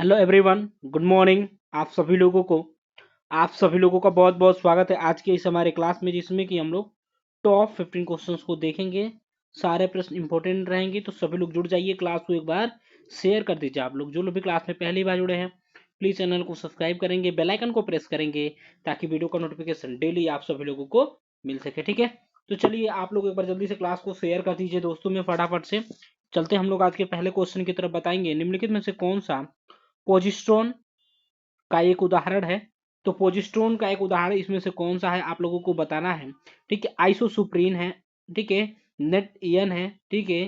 Hello everyone, good morning. आप सभी लोगों का बहुत बहुत स्वागत है आज के इस हमारे क्लास में, जिसमें कि हम लोग टॉप 15 क्वेश्चंस को देखेंगे। सारे प्रश्न इंपॉर्टेंट रहेंगे, तो सभी लोग जुड़ जाइए। क्लास को एक बार शेयर कर दीजिए। आप लोग जो लोग भी क्लास में पहली बार जुड़े हैं, प्लीज चैनल को सब्सक्राइब करेंगे, बेल आइकन को प्रेस करेंगे, ताकि वीडियो का नोटिफिकेशन डेली आप सभी लोगों को मिल सके। ठीक है, तो चलिए आप लोग एक बार जल्दी से क्लास को शेयर कर दीजिए दोस्तों में फटाफट से। चलते हम लोग आज के पहले क्वेश्चन की तरफ। बताएंगे निम्नलिखित में से कौन सा पोजिस्ट्रोन का एक उदाहरण है। तो पोजिस्ट्रोन का एक उदाहरण इसमें से कौन सा है, आप लोगों को बताना है। ठीक है, आइसोसुप्रीन है, ठीक है, नेट ईयन है, ठीक है,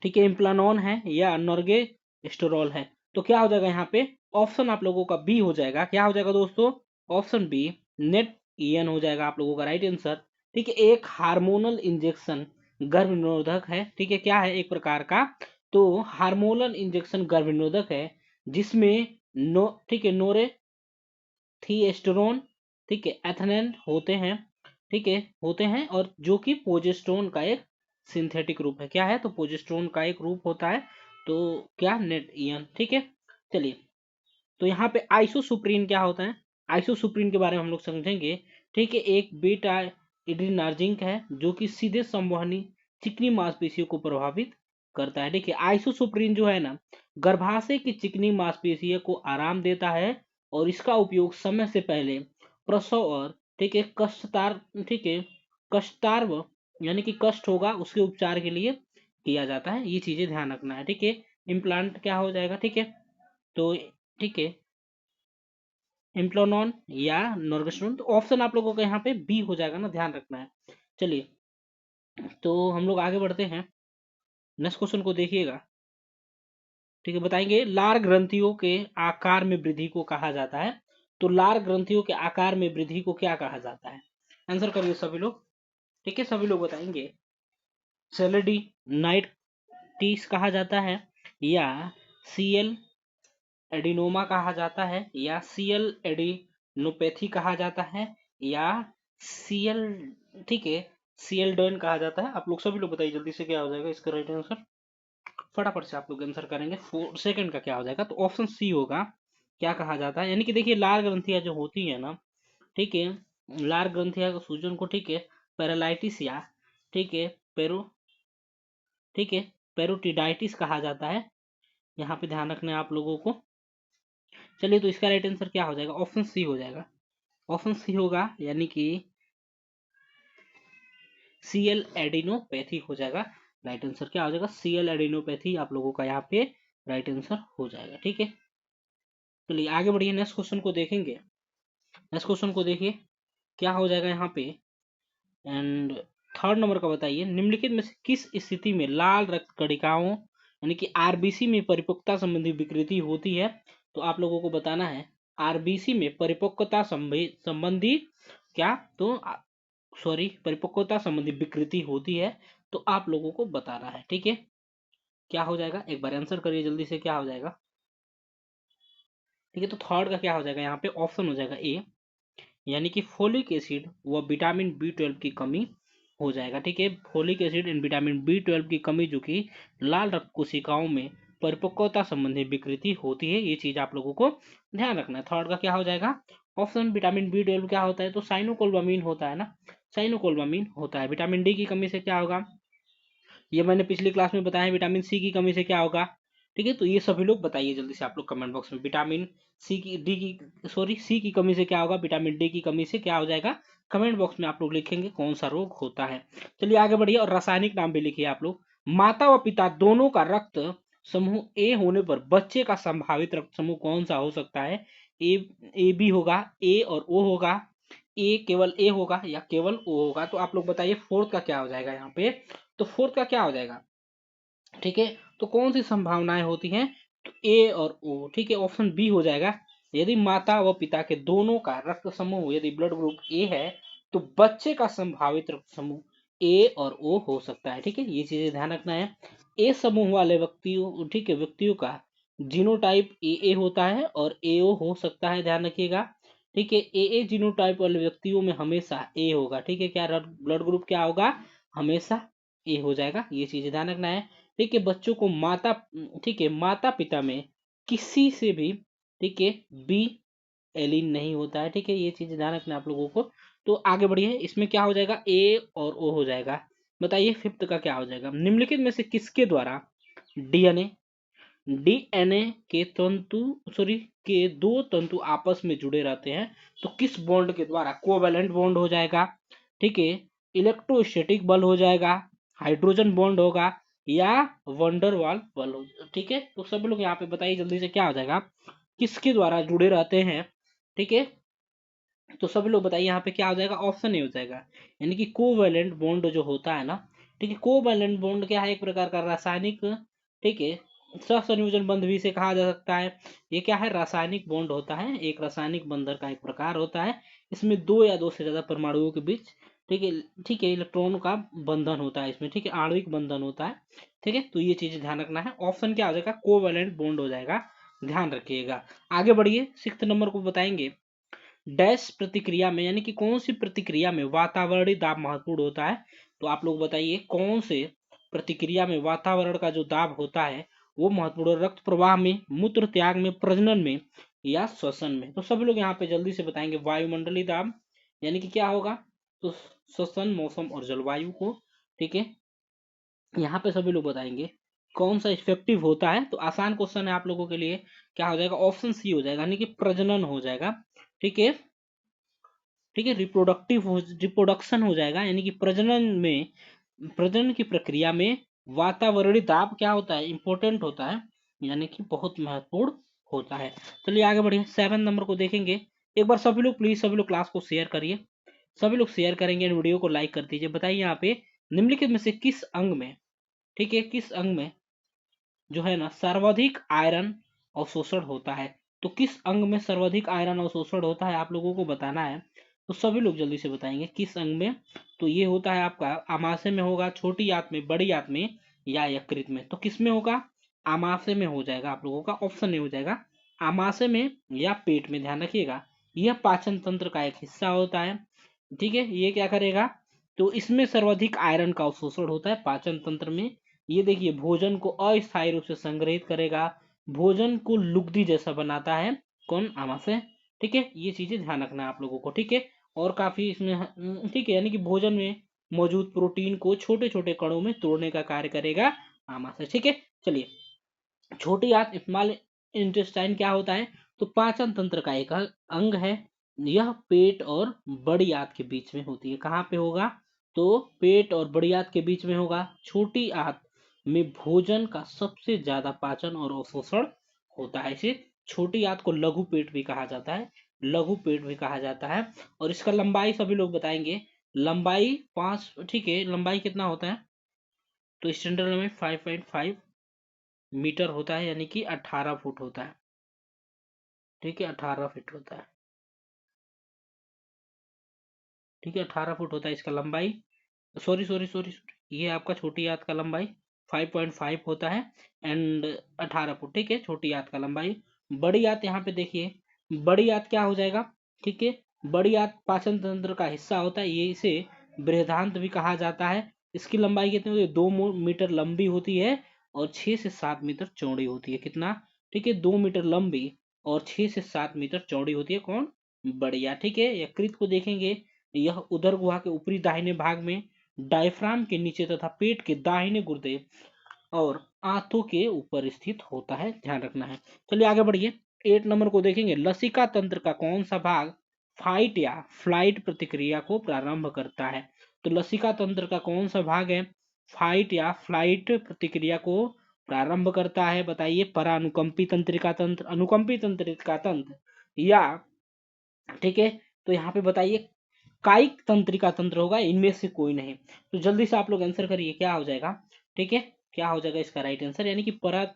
ठीक है, इम्प्लानॉन है, या नॉर्गे स्टेरॉल है। तो क्या हो जाएगा यहाँ पे? ऑप्शन आप लोगों का बी हो जाएगा। क्या हो जाएगा दोस्तों? ऑप्शन बी, नेट ईयन हो जाएगा आप लोगों का राइट आंसर। ठीक है, एक हार्मोनल इंजेक्शन गर्भ निरोधक है। ठीक है, क्या है? एक प्रकार का तो हार्मोनल इंजेक्शन गर्भ निरोधक है, जिसमें ठीक है, नोरेथिएस्टेरोन, ठीक है, एथेनन होते हैं, ठीक है, होते हैं, और जो कि प्रोजेस्टेरोन का एक सिंथेटिक रूप है। क्या है? तो प्रोजेस्टेरोन का एक रूप होता है। तो क्या? Net Ian. ठीक है, चलिए, तो यहाँ पे आइसोसुप्रीन क्या होता है, आइसोसुप्रीन के बारे में हम लोग समझेंगे। ठीक है, एक बीटा एड्रीनार्जिक है, जो कि सीधे संवहनी चिकनी मांसपेशियों को प्रभावित करता है। ठीक है, आइसोसुप्रीन जो है ना, गर्भाशय की चिकनी मांसपेशियों को आराम देता है, और इसका उपयोग समय से पहले प्रसव और ठीक है कष्टतार ठीक है कष्टार्व यानी कि कष्ट होगा उसके उपचार के लिए किया जाता है। ये चीजें ध्यान रखना है। ठीक है, इम्प्लांट क्या हो जाएगा? ठीक है, तो ठीक है, इम्प्लोनॉन या नॉर्गेस्ट्रोन। तो ऑप्शन आप लोगों का यहाँ पे बी हो जाएगा ना, ध्यान रखना है। चलिए, तो हम लोग आगे बढ़ते हैं। नेक्स्ट क्वेश्चन को देखिएगा। ठीक है, बताएंगे लार ग्रंथियों के आकार में वृद्धि को कहा जाता है। तो लार ग्रंथियों के आकार में वृद्धि को क्या कहा जाता है? आंसर करिए सभी लोग। ठीक है, सभी लोग बताएंगे। सेलेडी नाइटिस कहा जाता है, या सीएल एडिनोमा कहा जाता है, या सीएल एडिनोपैथी कहा जाता है, या सीएल ठीक है सीएल डोन कहा जाता है। आप लोग सभी लोग बताइए जल्दी से, क्या हो जाएगा इसका राइट आंसर? फटाफट से आप लोग आंसर करेंगे। 4 सेकंड का क्या हो जाएगा? तो ऑप्शन सी होगा। क्या कहा जाता है? यानी कि देखिए, लाल ग्रंथियां जो होती है ना, ठीक है, लाल ग्रंथियां का सूजन को ठीक है पैरालाइटिस या ठीक है पेरो ठीक है पेरोटिडाइटिस कहा जाता है। यहाँ पे ध्यान रखना है आप लोगों को। चलिए, तो इसका राइट आंसर क्या हो जाएगा? ऑप्शन सी हो जाएगा। ऑप्शन सी होगा, यानी कि सीएल एडिनोपैथी हो जाएगा। राइट आंसर क्या हो जाएगा? सीएल एडिनोपैथी आप लोगों का यहाँ पे राइट आंसर हो जाएगा। ठीक है, चलिए आगे बढ़िए। नेक्स्ट क्वेश्चन को देखेंगे। नेक्स्ट क्वेश्चन को देखिए, क्या हो जाएगा यहाँ पे। एंड थर्ड नंबर का बताइए, निम्नलिखित में से किस स्थिति में लाल रक्त कणिकाओं यानी कि आरबीसी में परिपक्वता संबंधी विकृति होती है? तो आप लोगों को बताना है, आरबीसी में परिपक्वता संबंधी क्या तो सॉरी परिपक्वता संबंधी विकृति होती है। तो आप लोगों को बताना है। ठीक है, क्या हो जाएगा? एक बार आंसर करिए जल्दी से, क्या हो जाएगा? ठीक है, तो थर्ड का क्या हो जाएगा? यहाँ पे ऑप्शन हो जाएगा ए, यानी कि फोलिक एसिड व विटामिन बी 12 की कमी हो जाएगा। ठीक है, folic acid and vitamin B 12 की कमी, जो कि लाल रक्त कोशिकाओं में परिपक्वता संबंधी विकृति होती है। ये चीज आप लोगों को ध्यान रखना है। थर्ड का क्या हो जाएगा? ऑप्शन विटामिन बी 12 क्या होता है? तो साइनोकोल्बामिन होता है ना, साइनोकोल्बामिन होता है। विटामिन डी की कमी से क्या होगा? ये मैंने पिछली क्लास में बताया। विटामिन सी की कमी से क्या होगा? ठीक है, तो ये सभी लोग बताइए जल्दी से आप लोग कमेंट बॉक्स में। विटामिन सी की कमी से क्या होगा? विटामिन डी की कमी से क्या हो जाएगा? कमेंट बॉक्स में आप लोग लिखेंगे कौन सा रोग होता है। चलिए आगे बढ़िए, और रासायनिक नाम भी लिखिए आप लोग। माता व पिता दोनों का रक्त समूह ए होने पर बच्चे का संभावित रक्त समूह कौन सा हो सकता है? ए ए बी होगा, ए और ओ होगा, ए केवल ए होगा, या केवल ओ होगा? तो आप लोग बताइए फोर्थ का क्या हो जाएगा यहाँ पे? तो फोर्थ का क्या हो जाएगा? ठीक है, तो कौन सी संभावनाएं होती हैं? तो ए और ओ। ठीक है, ऑप्शन बी हो जाएगा। यदि माता व पिता के दोनों का रक्त समूह यदि ब्लड ग्रुप ए है, तो बच्चे का संभावित रक्त समूह ए और ओ हो सकता है। ठीक है, ये चीजें ध्यान रखना है। ए समूह वाले व्यक्तियों ठीक है व्यक्तियों का जीनोटाइप ए होता है, और एओ हो सकता है, ध्यान रखिएगा। ठीक है, ए जीनोटाइप वाले व्यक्तियों में हमेशा ए होगा। ठीक है, क्या ब्लड ग्रुप क्या होगा? हमेशा ए हो जाएगा। ये चीजें ध्यान रखना है। ठीक है, बच्चों को माता, ठीक है, माता पिता में किसी से भी, ठीक है, बी एलिन नहीं होता है। ठीक है, ये चीज ध्यान रखना आप लोगों को। तो आगे बढ़िए, इसमें क्या हो जाएगा, ए और ओ हो जाएगा। बताइए फिफ्थ का क्या हो जाएगा, निम्नलिखित में से किसके द्वारा डीएनए डीएनए के तंतु, सॉरी, के दो तंतु आपस में जुड़े रहते हैं, तो किस बॉन्ड के द्वारा, कोवैलेंट बॉन्ड हो जाएगा, ठीक है, इलेक्ट्रोस्टैटिक बल हो जाएगा, हाइड्रोजन बॉन्ड होगा, या वंडरवाल बल हो। ठीक है, तो सब लोग यहाँ पे बताइए जल्दी से क्या हो जाएगा, किसके द्वारा जुड़े रहते हैं। ठीक है, तो सभी लोग बताइए यहाँ पे क्या हो जाएगा, ऑप्शन ए हो जाएगा, यानी कि कोवैलेंट बॉन्ड जो होता है ना। ठीक है, कोवैलेंट बॉन्ड क्या है, एक प्रकार का रासायनिक, ठीक है, सहसंयोजन बंध भी इसे कहा जा सकता है। ये क्या है, रासायनिक बॉन्ड होता है, एक रासायनिक बंधन का एक प्रकार होता है। इसमें दो या दो से ज्यादा परमाणुओं के बीच, ठीक है, ठीक है, इलेक्ट्रॉन का बंधन होता है इसमें, ठीक है, आणविक बंधन होता है। ठीक है, तो ये चीज ध्यान रखना है, ऑप्शन क्या हो जाएगा, कोवैलेंट बॉन्ड हो जाएगा, ध्यान रखिएगा। आगे बढ़िए, सिक्स्थ नंबर को बताएंगे, डैश प्रतिक्रिया में, यानी कि कौन सी प्रतिक्रिया में वातावरणीय दाब महत्वपूर्ण होता है। तो आप लोग बताइए कौन से प्रतिक्रिया में वातावरण का जो दाब होता है वो महत्वपूर्ण है, रक्त प्रवाह में, मूत्र त्याग में, प्रजनन में, या श्वसन में। तो सभी लोग यहाँ पे जल्दी से बताएंगे, वायुमंडलीय दाब यानी कि क्या होगा, तो श्वसन, मौसम और जलवायु को। ठीक है, यहाँ पे सभी लोग बताएंगे कौन सा इफेक्टिव होता है। तो आसान क्वेश्चन है आप लोगों के लिए, क्या हो जाएगा, ऑप्शन सी हो जाएगा, यानी कि प्रजनन हो जाएगा। ठीक है, ठीक है, रिप्रोडक्शन हो जाएगा, यानी कि प्रजनन में, प्रजनन की प्रक्रिया में वातावरणीय दाब क्या होता है, इंपॉर्टेंट होता है, यानी कि बहुत महत्वपूर्ण होता है। चलिए आगे बढ़िए, 7 नंबर को देखेंगे। एक बार सभी लोग प्लीज, सभी लोग क्लास को शेयर करिए, सभी लोग शेयर करेंगे, वीडियो को लाइक कर दीजिए। बताइए यहाँ पे निम्नलिखित में से किस अंग में, ठीक है, किस अंग में जो है ना सर्वाधिक आयरन अवशोषण होता है। तो किस अंग में सर्वाधिक आयरन अवशोषण होता है आप लोगों को बताना है। तो सभी लोग जल्दी से बताएंगे किस अंग में। तो ये होता है आपका आमाशय में होगा, छोटी आंत में, बड़ी आंत में, या यकृत में। तो किस में होगा, आमाशय में हो जाएगा आप लोगों का, ऑप्शन ए हो जाएगा, आमाशय में या पेट में। ध्यान रखिएगा, यह पाचन तंत्र का एक हिस्सा होता है। ठीक है, ये क्या करेगा, तो इसमें सर्वाधिक आयरन का अवशोषण होता है पाचन तंत्र में। ये देखिए, भोजन को अस्थायी रूप से संग्रहित करेगा, भोजन को लुगदी जैसा बनाता है, कौन, आमाशय। ठीक है, ये चीजें ध्यान रखना है आप लोगों को। ठीक है, और काफी इसमें ठीक है, यानी कि भोजन में मौजूद प्रोटीन को छोटे छोटे कणों में तोड़ने का कार्य करेगा आमाशय। ठीक है, चलिए, छोटी आंत, स्मॉल इंटेस्टाइन क्या होता है, तो पाचन तंत्र का एक अंग है। यह पेट और बड़ी आंत के बीच में होती है। कहाँ पे होगा, तो पेट और बड़ी आंत के बीच में होगा। छोटी आंत में भोजन का सबसे ज्यादा पाचन और अवशोषण होता है। इसे छोटी आंत को लघु पेट भी कहा जाता है, लघु पेट भी कहा जाता है। और इसका लंबाई सभी लोग बताएंगे, लंबाई 5, ठीक है, लंबाई कितना होता है, तो स्टैंडर्ड में 5.5 मीटर होता है, यानी कि 18 फुट होता है। ठीक है, 18 फीट होता है। ठीक है, 18 फुट होता है इसका लंबाई। सॉरी सॉरी सॉरी सॉरी, ये आपका छोटी आंत का लंबाई 5.5 होता है, एंड 18 फुट। ठीक है, छोटी आंत का लंबाई। बड़ी आंत यहाँ पे देखिए, बड़ी आंत क्या हो जाएगा, ठीक है, बड़ी आंत पाचन तंत्र का हिस्सा होता है, ये इसे बृहदांत भी कहा जाता है। इसकी लंबाई कितनी होती है, 2 मीटर लंबी होती है और 6 से 7 मीटर चौड़ी होती है। कितना, ठीक है, 2 मीटर लंबी और 6 से 7 मीटर चौड़ी होती है, कौन, बढ़िया। ठीक है, यकृत को देखेंगे, यह उदर गुहा के ऊपरी दाहिने भाग में, डायफ्राम के नीचे तथा पेट के दाहिने गुर्दे और आंतों के ऊपर स्थित होता है, ध्यान रखना है। चलिए आगे बढ़िए, 8 नंबर को देखेंगे, लसिका तंत्र का कौन सा भाग फाइट या फ्लाइट प्रतिक्रिया को प्रारंभ करता है। तो लसिका तंत्र का कौन सा भाग है, फाइट या फ्लाइट प्रतिक्रिया को प्रारंभ करता है। बताइए, परानुकंपी तंत्रिका तंत्र, अनुकंपी तंत्रिका तंत्र, या, ठीक है, तो यहाँ पे बताइए कायिक तंत्रिका तंत्र होगा, इनमें से कोई नहीं। तो जल्दी से आप लोग आंसर करिए क्या हो जाएगा। ठीक है, क्या हो जाएगा इसका राइट आंसर, यानी कि परा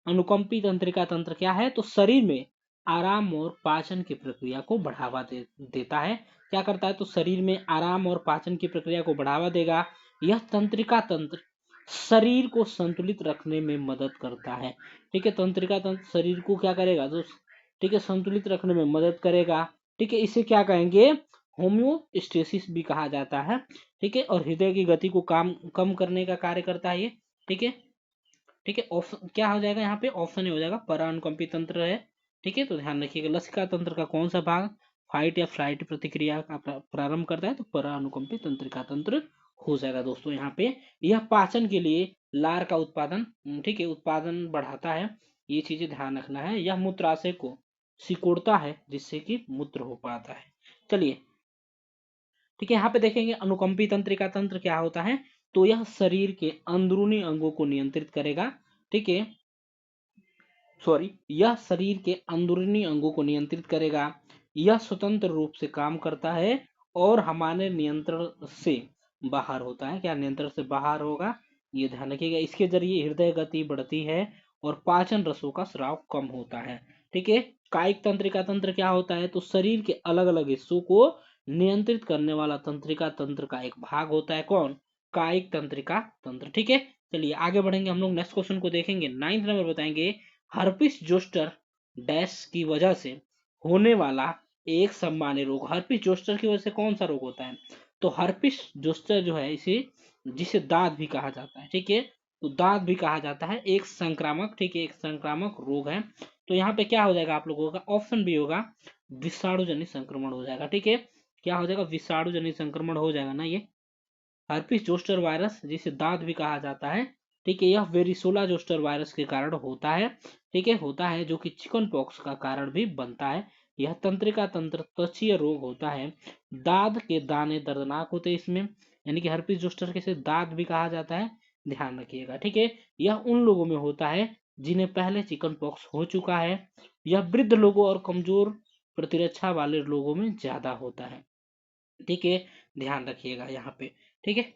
अनुकंपी तंत्रिका तंत्र क्या है, तो शरीर में आराम और पाचन की प्रक्रिया को बढ़ावा देता है। क्या करता है, तो शरीर में आराम और पाचन की प्रक्रिया को बढ़ावा देगा। यह तंत्रिका तंत्र शरीर को संतुलित रखने में मदद करता है। ठीक है, तंत्रिका तंत्र शरीर को क्या करेगा, तो ठीक है, संतुलित रखने में मदद करेगा। ठीक है, इसे क्या कहेंगे, होम्योस्टेसिस भी कहा जाता है। ठीक है, और हृदय की गति को कम करने का कार्य करता है ये। ठीक है, ठीक है, ऑप्शन क्या हो जाएगा यहाँ पे, ऑप्शन ए हो जाएगा परानुकंपी तंत्र है। ठीक है, तो ध्यान रखिएगा लसिका तंत्र का कौन सा भाग फाइट या फ्लाइट प्रतिक्रिया का प्रारंभ करता है, तो परानुकंपी तंत्रिका तंत्र हो जाएगा दोस्तों यहाँ पे। यह पाचन के लिए लार का उत्पादन, ठीक है, उत्पादन बढ़ाता है, ये चीजें ध्यान रखना है। यह मूत्राशय को सिकोड़ता है जिससे कि मूत्र हो पाता है। चलिए ठीक है, यहाँ पे देखेंगे अनुकंपी तंत्रिका तंत्र क्या होता है, तो यह शरीर के अंदरूनी अंगों को नियंत्रित करेगा। ठीक है, सॉरी, यह शरीर के अंदरूनी अंगों को नियंत्रित करेगा। यह स्वतंत्र रूप से काम करता है और हमारे नियंत्रण से बाहर होता है। क्या नियंत्रण से बाहर होगा, ये ध्यान रखिएगा। इसके जरिए हृदय गति बढ़ती है और पाचन रसों का स्राव कम होता है। ठीक है, कायिक तंत्रिका तंत्र क्या होता है, तो शरीर के अलग अलग हिस्सों को नियंत्रित करने वाला तंत्रिका तंत्र का एक भाग होता है। कौन, कायिक तंत्रिका तंत्र। ठीक है, चलिए आगे बढ़ेंगे, हम लोग नेक्स्ट क्वेश्चन को देखेंगे। 9th नंबर बताएंगे, हर्पिस जोस्टर डैश की वजह से होने वाला एक सामान्य रोग। हर्पिस जोस्टर की वजह से कौन सा रोग होता है, तो हर्पिस जोस्टर जो है इसे, जिसे दांत भी कहा जाता है, ठीक है, तो दांत भी कहा जाता है, एक संक्रामक, ठीक है, एक संक्रामक रोग है। तो यहाँ पे क्या हो जाएगा आप लोगों का, ऑप्शन बी होगा विषाणु जनित संक्रमण हो जाएगा। ठीक है, क्या हो जाएगा, विषाणु जनित संक्रमण हो जाएगा ना ये। हर्पिस जोस्टर वायरस जिसे दांत भी कहा जाता है, ठीक है, यह वेरिसोला जोस्टर वायरस के कारण होता है। ठीक है, होता है, जो कि चिकन पॉक्स का कारण भी बनता है। यह तंत्रिका तंत्र त्वचीय रोग होता है। दांत के दाने दर्दनाक होते हैं इसमें, यानी कि हर्पिस जोस्टर के दांत भी कहा जाता है, ध्यान रखिएगा। ठीक है, यह उन लोगों में होता है जिन्हें पहले चिकन पॉक्स हो चुका है। यह वृद्ध लोगों और कमजोर प्रतिरक्षा वाले लोगों में ज्यादा होता है। ठीक है, ध्यान रखिएगा यहाँ पे। ठीक है,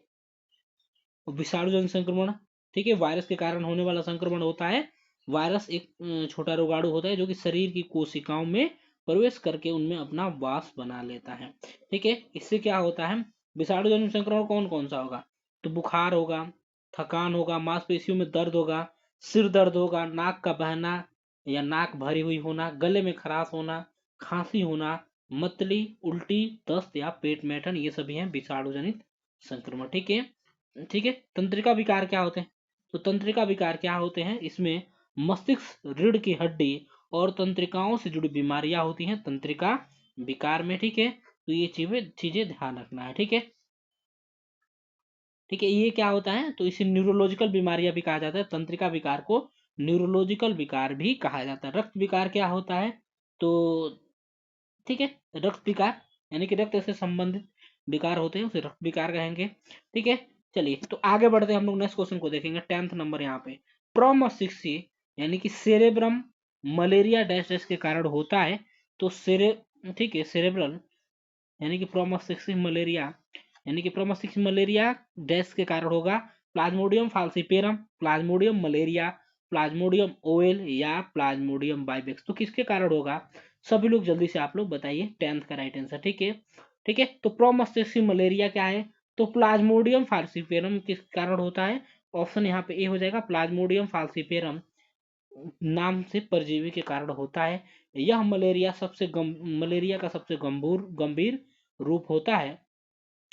विषाणु जनित संक्रमण, ठीक है, वायरस के कारण होने वाला संक्रमण होता है। वायरस एक छोटा रोगाणु होता है जो कि शरीर की कोशिकाओं में प्रवेश करके उनमें अपना वास बना लेता है। ठीक है, इससे क्या होता है, विषाणु जनित संक्रमण कौन कौन सा होगा, तो बुखार होगा, थकान होगा, मांसपेशियों में दर्द होगा, सिर दर्द होगा, नाक का बहना या नाक भरी हुई होना, गले में खराश होना, खांसी होना, मतली, उल्टी, दस्त या पेट में ऐंठन, ये सभी हैं विषाणु जनित संक्रमण। ठीक है, ठीक है, तंत्रिका विकार क्या होते हैं, तो तंत्रिका विकार क्या होते हैं, इसमें मस्तिष्क, रीढ़ की हड्डी और तंत्रिकाओं से जुड़ी बीमारियां होती हैं तंत्रिका विकार में। ठीक है, तो ये चीजें चीजें ध्यान रखना है। ठीक है, ठीक है, ये क्या होता है, तो इसे न्यूरोलॉजिकल बीमारियां भी कहा जाता है, तंत्रिका विकार को न्यूरोलॉजिकल विकार भी कहा जाता है। रक्त विकार क्या होता है, तो ठीक है, रक्त विकार यानी कि रक्त से संबंधित विकार होते हैं उसे रक्त विकार कहेंगे। ठीक है, चलिए तो आगे बढ़ते हैं, हम लोग नेक्स्ट क्वेश्चन को देखेंगे। 10th नंबर यहाँ पे, प्रोमस्टिक्सी यानी कि सेरेब्रम मलेरिया डैश डैश के कारण होता है, तो ठीक है, सेरेब्रल यानी कि प्रोमस्टिक्सी मलेरिया, यानी कि प्रोमस्टिक्सी मलेरिया डैश के कारण होगा, plasmodium falciparum, plasmodium malaria, plasmodium ovale या प्लाज्मोडियम बाइबेक्स, तो किसके कारण होगा, सभी लोग जल्दी से आप लोग बताइए। 10th का राइट आंसर, ठीक है, ठीक है, तो प्रोमस्टेक्सी मलेरिया क्या है, तो प्लाज्मोडियम फाल्सिपेरम किस कारण होता है, ऑप्शन यहाँ पे ए हो जाएगा, प्लाज्मोडियम फाल्सिपेरम नाम से परजीवी के कारण होता है। यह मलेरिया का सबसे गंभीर रूप होता है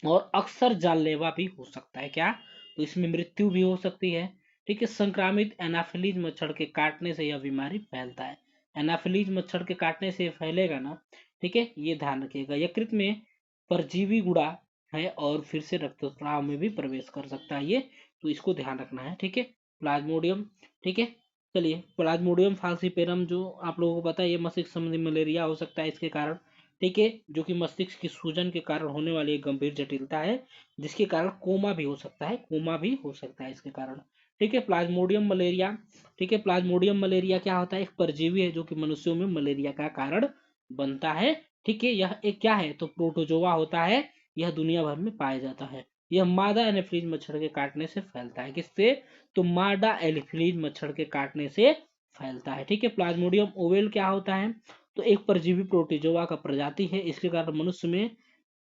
और अक्सर जानलेवा भी हो सकता है। क्या, तो इसमें मृत्यु भी हो सकती है। ठीक है, संक्रामित एनाफिलीज मच्छर के काटने से यह बीमारी फैलता है। एनाफिलीज मच्छर के काटने से फैलेगा ना, ठीक है, ये ध्यान रखिएगा। यकृत में परजीवी गुड़ा है और फिर से रक्तस्राव में भी प्रवेश कर सकता है ये, तो इसको ध्यान रखना है। ठीक है, प्लाज्मोडियम, ठीक है, चलिए प्लाज्मोडियम फाल्सिपेरम जो आप लोगों को पता है, ये मस्तिष्क संबंधी मलेरिया हो सकता है इसके कारण। ठीक है, जो कि मस्तिष्क की सूजन के कारण होने वाली एक गंभीर जटिलता है, जिसके कारण कोमा भी हो सकता है, कोमा भी हो सकता है इसके कारण। ठीक है, प्लाज्मोडियम मलेरिया, ठीक है, प्लाज्मोडियम मलेरिया क्या होता है, एक परजीवी है जो कि मनुष्यों में मलेरिया का कारण बनता है। ठीक है, यह एक क्या है, तो प्रोटोजोआ होता है, यह दुनिया भर में पाया जाता है। यह मादा एनाफिलीज मच्छर के काटने से फैलता है, किससे, तो मादा एनाफिलीज मच्छर के काटने से फैलता है। ठीक है, प्लाज्मोडियम ओवेल क्या होता है, तो एक परजीवी प्रोटोजोआ का प्रजाति है, इसके कारण मनुष्य में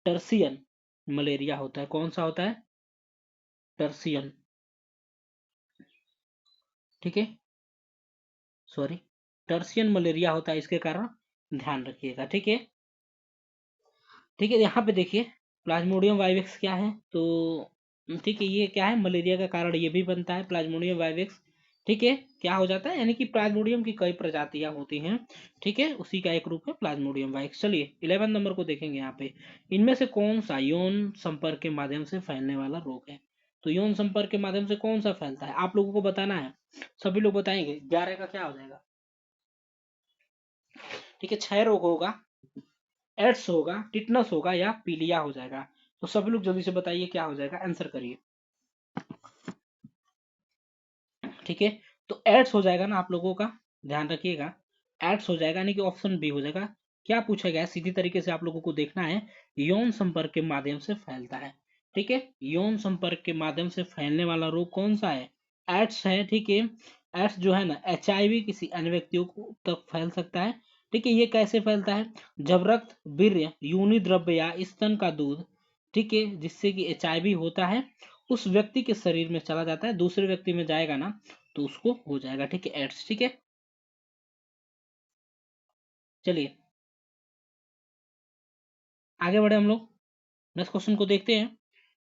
टर्सियन मलेरिया होता है। कौन सा होता है, टर्सियन, ठीक है, सॉरी, टर्सियन मलेरिया होता है इसके कारण, ध्यान रखिएगा। ठीक है, ठीक है, यहाँ पे देखिए प्लाज्मोडियम वाइवेक्स क्या है, तो ठीक है, ये क्या है, मलेरिया का कारण ये भी बनता है प्लाज्मोडियम वाइवेक्स। ठीक है, क्या हो जाता है, यानी कि प्लाज्मोडियम की कई प्रजातियां होती हैं। ठीक है, उसी का एक रूप है प्लाज्मोडियम वाइक्स। चलिए 11 नंबर को देखेंगे यहाँ पे, इनमें से कौन सा यौन संपर्क के माध्यम से फैलने वाला रोग है। तो यौन संपर्क के माध्यम से कौन सा फैलता है, आप लोगों को बताना है, सभी लोग बताएंगे। 11 का क्या हो जाएगा। ठीक है, क्षय रोग होगा, एड्स होगा, टिटनस होगा, या पीलिया हो जाएगा। तो सभी लोग जल्दी से बताइए क्या हो जाएगा, आंसर करिए। ठीक है, तो एड्स हो जाएगा ना आप लोगों का, ध्यान रखिएगा, एड्स हो जाएगा, यानी कि ऑप्शन बी हो जाएगा। क्या पूछा गया है, सीधी तरीके से आप लोगों को देखना है, यौन संपर्क के माध्यम से फैलता है। ठीक है, यौन संपर्क के माध्यम से फैलने वाला रोग कौन सा है, एड्स है। ठीक है, एड्स जो है ना एचआईवी किसी अन्य व्यक्तियों को तक फैल सकता है। ठीक है, ये कैसे फैलता है, जब रक्त, वीर्य, योनि द्रव्य या स्तन का दूध, ठीक है, जिससे कि एचआईवी होता है, उस व्यक्ति के शरीर में चला जाता है, दूसरे व्यक्ति में जाएगा ना, तो उसको हो जाएगा। ठीक है, एड्स। ठीक है, चलिए आगे बढ़े हम लोग, नेक्स्ट क्वेश्चन को देखते हैं।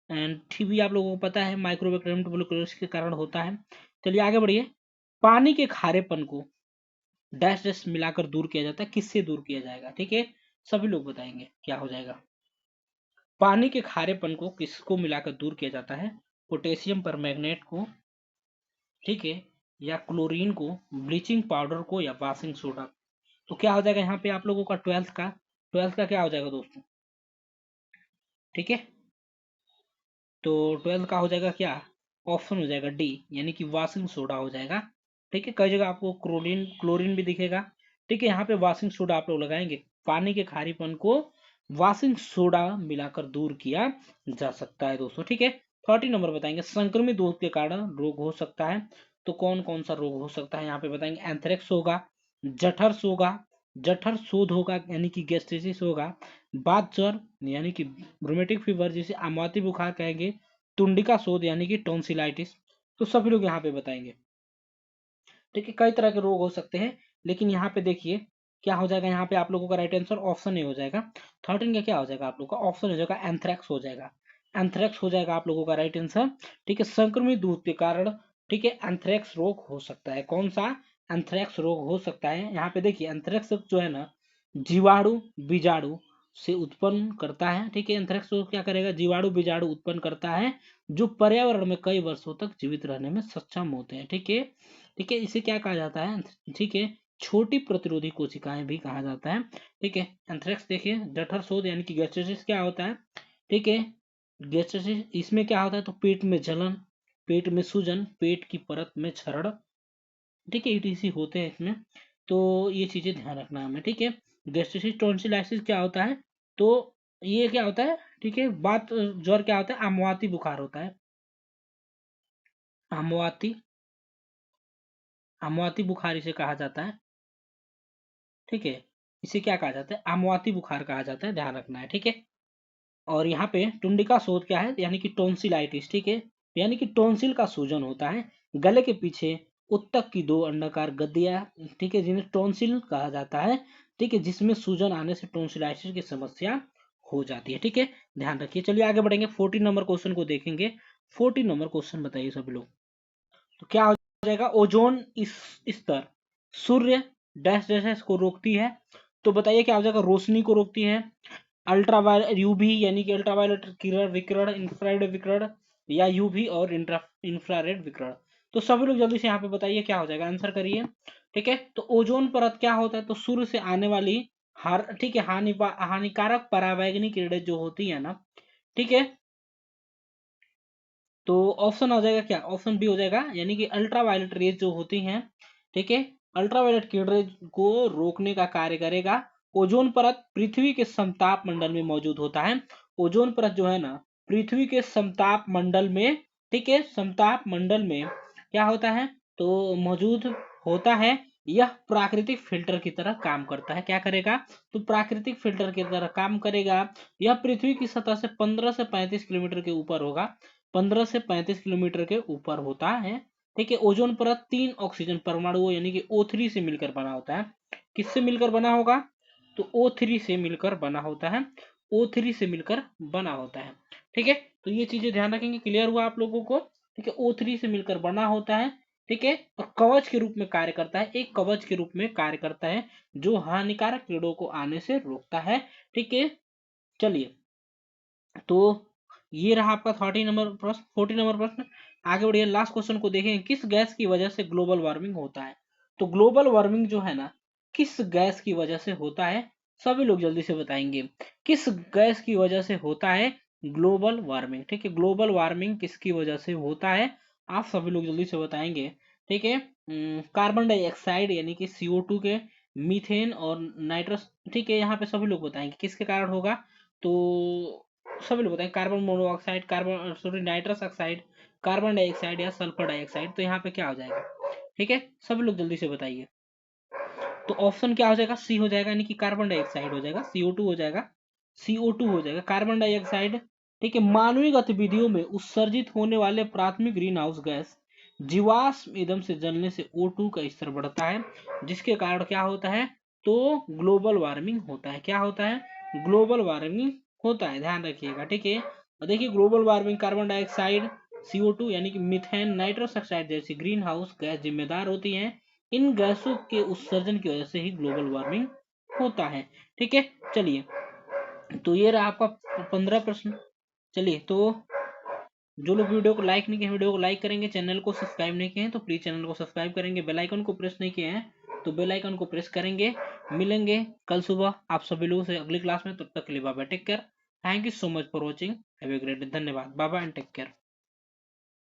एंड टीबी आप लोगों को पता है माइक्रोबैक्टीरियम ट्यूबरकुलोसिस के कारण होता है। चलिए आगे बढ़िए, पानी के खारेपन को डैश डैश मिलाकर दूर किया जाता है, किससे दूर किया जाएगा। ठीक है, सभी लोग बताएंगे क्या हो जाएगा। पानी के खारेपन को किसको मिलाकर दूर किया जाता है, पोटेशियम परमैंगनेट को, ठीक है, या क्लोरीन को, ब्लीचिंग पाउडर को, या वाशिंग सोडा। तो क्या हो जाएगा यहाँ पे आप लोगों का ट्वेल्थ का क्या हो जाएगा दोस्तों। ठीक है, तो 12 का हो जाएगा क्या, ऑप्शन हो जाएगा डी, यानी कि वाशिंग सोडा हो जाएगा। ठीक है, कई जगह आपको क्लोरीन क्लोरीन भी दिखेगा। ठीक है, यहाँ पे वाशिंग सोडा आप लोग लगाएंगे, पानी के खारीपन को वाशिंग सोडा मिलाकर दूर किया जा सकता है दोस्तों। ठीक है, 30 नंबर बताएंगे, संक्रमित दूध के कारण रोग हो सकता है। तो कौन कौन सा रोग हो सकता है यहाँ पे बताएंगे, एंथ्रेक्स होगा, जठर होगा, जठर शोथ होगा यानी कि गैस्ट्रिटिस होगा, बात ज्वर यानी कि रोमेटिक फीवर जिसे अमाती बुखार कहेंगे, टुंडिका शोथ यानी कि टॉन्सिलाइटिस। तो सभी लोग यहाँ पे बताएंगे। ठीक है, कई तरह के रोग हो सकते हैं, लेकिन यहाँ पे देखिए क्या हो जाएगा, यहाँ पे आप लोगों का राइट आंसर ऑप्शन ए हो जाएगा। 13 का क्या हो जाएगा आप लोगों का, ऑप्शन हो जाएगा एंथ्रैक्स हो जाएगा। एंथ्रैक्स हो जाएगा आप लोगों का राइट आंसर। ठीक है, संक्रमित दूध के कारण, ठीक है, एंथ्रैक्स रोग हो सकता है। कौन सा, एंथ्रैक्स रोग हो सकता है। यहाँ पे देखिए एंथ्रैक्स जो है ना, जीवाणु बीजाणु से उत्पन्न करता है। ठीक है, एंथ्रैक्स रोग क्या करेगा, जीवाणु बीजाणु उत्पन्न करता है, जो पर्यावरण में कई वर्षों तक जीवित रहने में सक्षम होते हैं। ठीक है, ठीक है, इसे क्या कहा जाता है, ठीक है, छोटी प्रतिरोधी कोशिकाएं भी कहा जाता है। ठीक है, एंथ्रेक्स देखिए, जठर शोथ यानी कि गैस्ट्रिटिस क्या होता है। ठीक है, गैस्ट्रिटिस इसमें क्या होता है, तो पेट में जलन, पेट में सूजन, पेट की परत में क्षरण, ठीक है, ईटीसी होते हैं इसमें। तो ये चीजें ध्यान रखना है हमें। ठीक है, गैस्ट्रिटिस टॉन्सिलाइटिस क्या होता है, तो ये क्या होता है, ठीक है, बात ज्वर क्या होता है, अमवाती बुखार होता है, अमवाती, अमवाती बुखार इसे कहा जाता है। ठीक है, इसे क्या कहा जाता है, अमवाती बुखार कहा जाता है, ध्यान रखना है। ठीक है, और यहाँ पे टुंडिका शोथ क्या है, यानी कि टोन्सिलाइटिस। ठीक है, यानी कि टोंसिल का सूजन होता है गले के पीछे, उत्तक की दो अंडाकार गद्दियां, ठीक है, जिन्हें टोंसिल कहा जाता है। ठीक है, जिसमें सूजन आने से टोंसिलाइटिस की समस्या हो जाती है। ठीक है, ध्यान रखिए। चलिए आगे बढ़ेंगे, 14 नंबर क्वेश्चन को देखेंगे। 14 नंबर क्वेश्चन बताइए सभी लोग। तो क्या हो जाएगा, ओजोन इस स्तर सूर्य डैश डैश को रोकती है। तो बताइए क्या हो जाएगा, रोशनी को रोकती है, अल्ट्रावायलेट यूवी यानी कि अल्ट्रावायलेट किरण विकिरण, इंफ्रारेड विकिरण, या यूवी और इंफ्रारेड विकिरण। तो सभी लोग जल्दी से यहाँ पे बताइए क्या हो जाएगा, आंसर करिए। ठीक है, तो ओजोन परत क्या होता है, तो सूर्य से आने वाली ठीक है, हानिकारक परावैंगनी किरणें जो होती है ना, ठीक है, तो ऑप्शन आ जाएगा क्या, ऑप्शन बी हो जाएगा, यानी कि अल्ट्रावायलेट रेज जो होती हैं, ठीक है, अल्ट्रावायलेट किरणें को रोकने का कार्य करेगा। ओजोन परत पृथ्वी के समताप मंडल में मौजूद होता है। ओजोन परत जो है ना, पृथ्वी के समताप मंडल में, ठीक है, समताप मंडल में क्या होता है, तो मौजूद होता है। यह प्राकृतिक फिल्टर की तरह काम करता है। क्या करेगा, तो प्राकृतिक फिल्टर की तरह काम करेगा। यह पृथ्वी की सतह से 15 से 35 किलोमीटर के ऊपर होगा, 15 से 35 किलोमीटर के ऊपर होता है। ठीक है, ओजोन परत 3 ऑक्सीजन परमाणुओं यानी कि O3 से मिलकर बना होता है। किससे मिलकर बना होगा, तो O3 से मिलकर बना होता है, O3 से मिलकर बना होता है। ठीक है, तो ये चीजें ध्यान रखेंगे, क्लियर हुआ आप लोगों को। ठीक है, O3 से मिलकर बना होता है। ठीक है, और कवच के रूप में कार्य करता है, एक कवच के रूप में कार्य करता है जो हानिकारक कीड़ों को आने से रोकता है। ठीक है, चलिए, तो ये रहा आपका 30 नंबर प्रश्न। 40 नंबर प्रश्न, आगे बढ़िए, लास्ट क्वेश्चन को देखें, किस गैस की वजह से ग्लोबल वार्मिंग होता है। तो ग्लोबल वार्मिंग जो है ना, किस गैस की वजह से होता है, सभी लोग जल्दी से बताएंगे, किस गैस की वजह से होता है ग्लोबल वार्मिंग। ठीक है, ग्लोबल वार्मिंग किसकी वजह से होता है, आप सभी लोग जल्दी से बताएंगे। ठीक है, कार्बन डाइऑक्साइड यानी कि CO2 के, मीथेन और नाइट्रस। ठीक है, यहाँ पे सभी लोग बताएंगे किसके कारण होगा। तो सभी लोग बताएं, carbon monoxide, carbon sorry nitrous oxide, carbon dioxide या सल्फर डाइऑक्साइड। तो यहाँ पे क्या हो जाएगा, ठीक है, सभी लोग जल्दी से बताइए। तो ऑप्शन क्या हो जाएगा, सी हो जाएगा, यानी कि कार्बन डाइऑक्साइड हो जाएगा, CO2 हो जाएगा, CO2 हो जाएगा, कार्बन डाइऑक्साइड। ठीक है, मानवीय गतिविधियों में उत्सर्जित होने वाले प्राथमिक ग्रीन हाउस गैस जीवाश्म ईंधन से जलने से O2 का स्तर बढ़ता है, जिसके कारण क्या होता है, तो ग्लोबल वार्मिंग होता है। क्या होता है, ग्लोबल वार्मिंग होता है, ध्यान रखिएगा। ठीक है, और देखिए global warming, carbon dioxide, CO2 यानी कि मीथेन, नाइट्रस ऑक्साइड जैसी ग्रीन हाउस गैस जिम्मेदार होती हैं। इन गैसों के उत्सर्जन की वजह से ही ग्लोबल वार्मिंग होता है। ठीक है, चलिए, तो ये रहा आपका 15 प्रश्न। चलिए, तो जो लोग वीडियो को लाइक नहीं किए, वीडियो को लाइक करेंगे, चैनल को सब्सक्राइब नहीं किए हैं तो प्लीज चैनल को सब्सक्राइब करेंगे, बेल आइकन को प्रेस नहीं किए हैं तो बेल आइकन को प्रेस करेंगे। मिलेंगे कल सुबह आप सभी लोगों से अगली क्लास में, तब तक के लिए bye bye, take care, thank you so much for watching, have a great day, धन्यवाद, bye bye and take care.